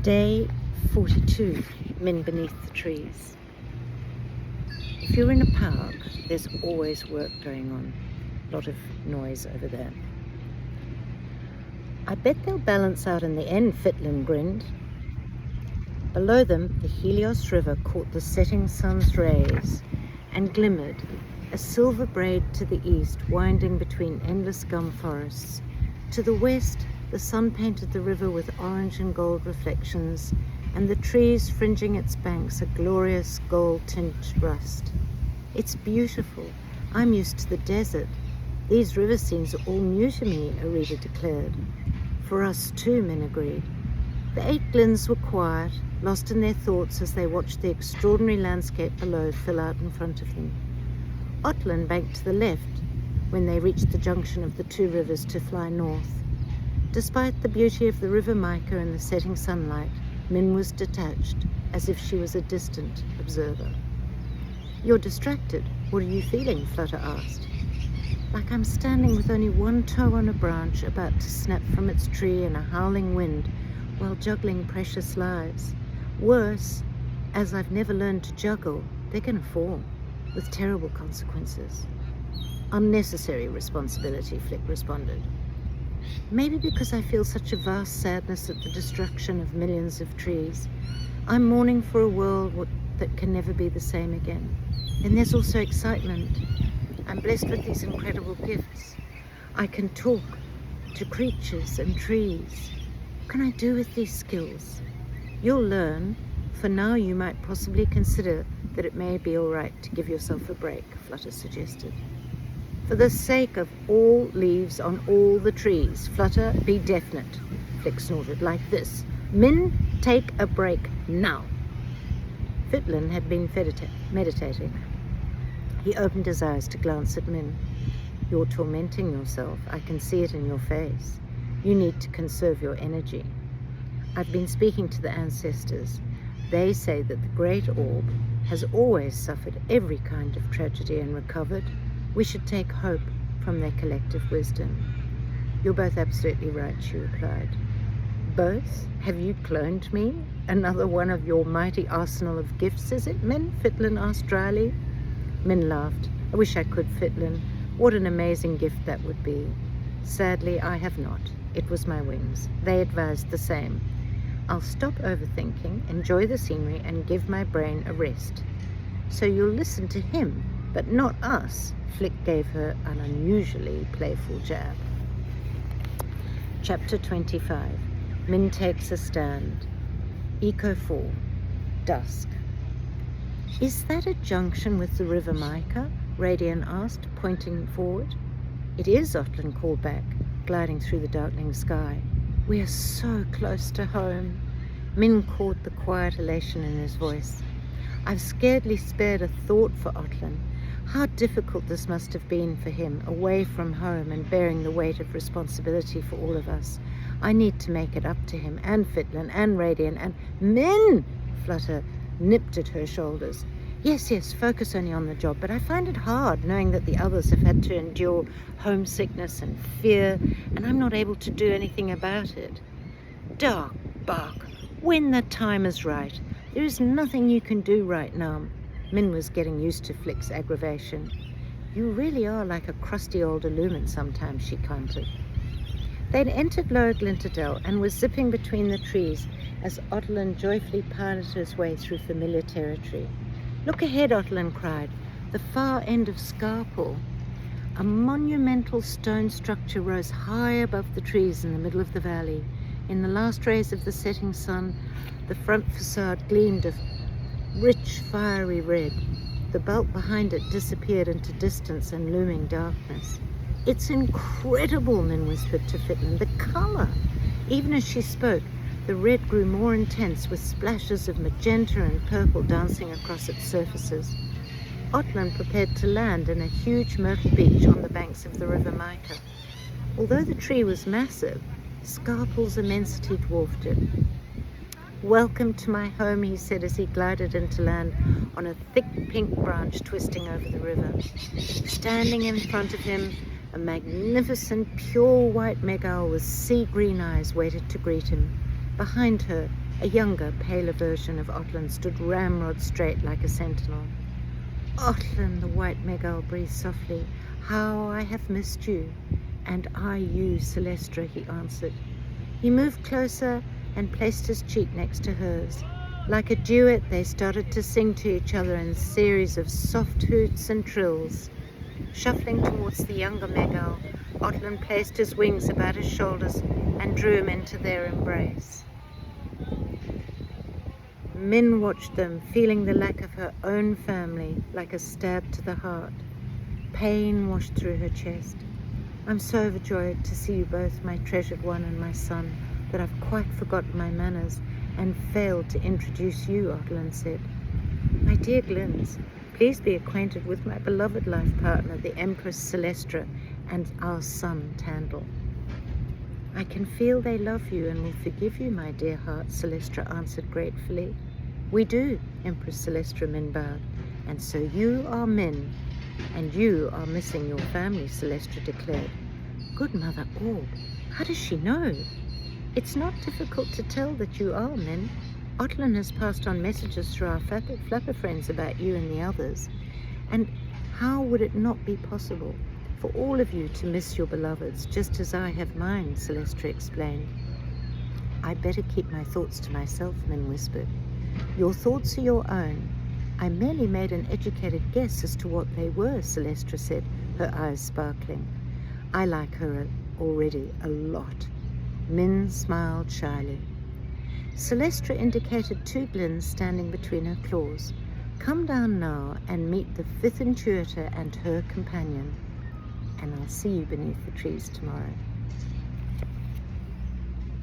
Day 42, Min beneath the trees. If you're in a park, there's always work going on. A lot of noise over there. I bet they'll balance out in the end, Fitlin grinned. Below them, the Helios River caught the setting sun's rays and glimmered, a silver braid to the east winding between endless gum forests. To the west, the sun painted the river with orange and gold reflections, and the trees fringing its banks a glorious gold-tinged rust. It's beautiful. I'm used to the desert. These river scenes are all new to me, Arita declared. For us too, Min agreed. The 8 glens were quiet, lost in their thoughts as they watched the extraordinary landscape below fill out in front of them. Otlin banked to the left when they reached the junction of the 2 rivers to fly north. Despite the beauty of the river mica and the setting sunlight, Min was detached, as if she was a distant observer. You're distracted. What are you feeling? Flutter asked. Like I'm standing with only one toe on a branch about to snap from its tree in a howling wind while juggling precious lives. Worse, as I've never learned to juggle, they're going to fall, with terrible consequences. Unnecessary responsibility, Flick responded. Maybe because I feel such a vast sadness at the destruction of millions of trees. I'm mourning for a world that can never be the same again. And there's also excitement. I'm blessed with these incredible gifts. I can talk to creatures and trees. What can I do with these skills? You'll learn. For now, you might possibly consider that it may be all right to give yourself a break, Flutter suggested. For the sake of all leaves on all the trees, Flutter, be definite, Flick snorted, like this. Min, take a break now. Fitlin had been meditating. He opened his eyes to glance at Min. You're tormenting yourself. I can see it in your face. You need to conserve your energy. I've been speaking to the ancestors. They say that the Great Orb has always suffered every kind of tragedy and recovered. We should take hope from their collective wisdom. You're both absolutely right, she replied. Both? Have you cloned me? Another one of your mighty arsenal of gifts, is it, Min? Fitlin asked dryly. Min laughed. I wish I could, Fitlin. What an amazing gift that would be. Sadly, I have not. It was my wings. They advised the same. I'll stop overthinking, enjoy the scenery, and give my brain a rest. So you'll listen to him, but not us. Flick gave her an unusually playful jab. Chapter 25. Min takes a stand. Eco 4. Dusk. Is that a junction with the river Mica? Radian asked, pointing forward. It is, Otlin called back, gliding through the darkening sky. We are so close to home. Min caught the quiet elation in his voice. I've scarcely spared a thought for Otlin. How difficult this must have been for him, away from home and bearing the weight of responsibility for all of us. I need to make it up to him, and Fitlin, and Radian, and Min! Flutter nipped at her shoulders. Yes, focus only on the job, but I find it hard knowing that the others have had to endure homesickness and fear, and I'm not able to do anything about it. Dark bark, when the time is right. There is nothing you can do right now. Min was getting used to Flick's aggravation. You really are like a crusty old illumin sometimes, she countered. They'd entered Lower Glinterdale and were zipping between the trees as Otlin joyfully piloted his way through familiar territory. Look ahead, Otlin cried. The far end of Scarpool. A monumental stone structure rose high above the trees in the middle of the valley. In the last rays of the setting sun, the front facade gleamed of rich, fiery red. The bulk behind it disappeared into distance and looming darkness. It's incredible, Min whispered to Fitlin. The colour! Even as she spoke, the red grew more intense with splashes of magenta and purple dancing across its surfaces. Otlin prepared to land in a huge myrtle beach on the banks of the river Mica. Although the tree was massive, Scarpool's immensity dwarfed it. Welcome to my home, he said as he glided into land on a thick pink branch twisting over the river. Standing in front of him, a magnificent, pure white megowl with sea green eyes waited to greet him. Behind her, a younger, paler version of Otlin stood ramrod straight like a sentinel. Otlin, the white Megal breathed softly, how I have missed you. And I you, Celestra, he answered. He moved closer and placed his cheek next to hers. Like a duet, they started to sing to each other in a series of soft hoots and trills. Shuffling towards the younger Megal, Otlin placed his wings about his shoulders and drew him into their embrace. Min watched them, feeling the lack of her own family like a stab to the heart. Pain washed through her chest. I'm so overjoyed to see you both, my treasured one and my son, that I've quite forgotten my manners and failed to introduce you, Otlin said. My dear Glins, please be acquainted with my beloved life partner, the Empress Celestra, and our son, Tandil. I can feel they love you and will forgive you, my dear heart, Celestra answered gratefully. We do, Empress Celestra, Min bowed. And so you are Min, and you are missing your family, Celestra declared. Good Mother Orb, how does she know? It's not difficult to tell that you are Min. Otlin has passed on messages through our flapper friends about you and the others. And how would it not be possible for all of you to miss your beloveds, just as I have mine, Celestra explained. I'd better keep my thoughts to myself, Min whispered. Your thoughts are your own. I merely made an educated guess as to what they were, Celestra said, her eyes sparkling. I like her already a lot. Min smiled shyly. Celestra indicated two Glins standing between her claws. Come down now and meet the fifth intuitor and her companion. And I'll see you beneath the trees tomorrow.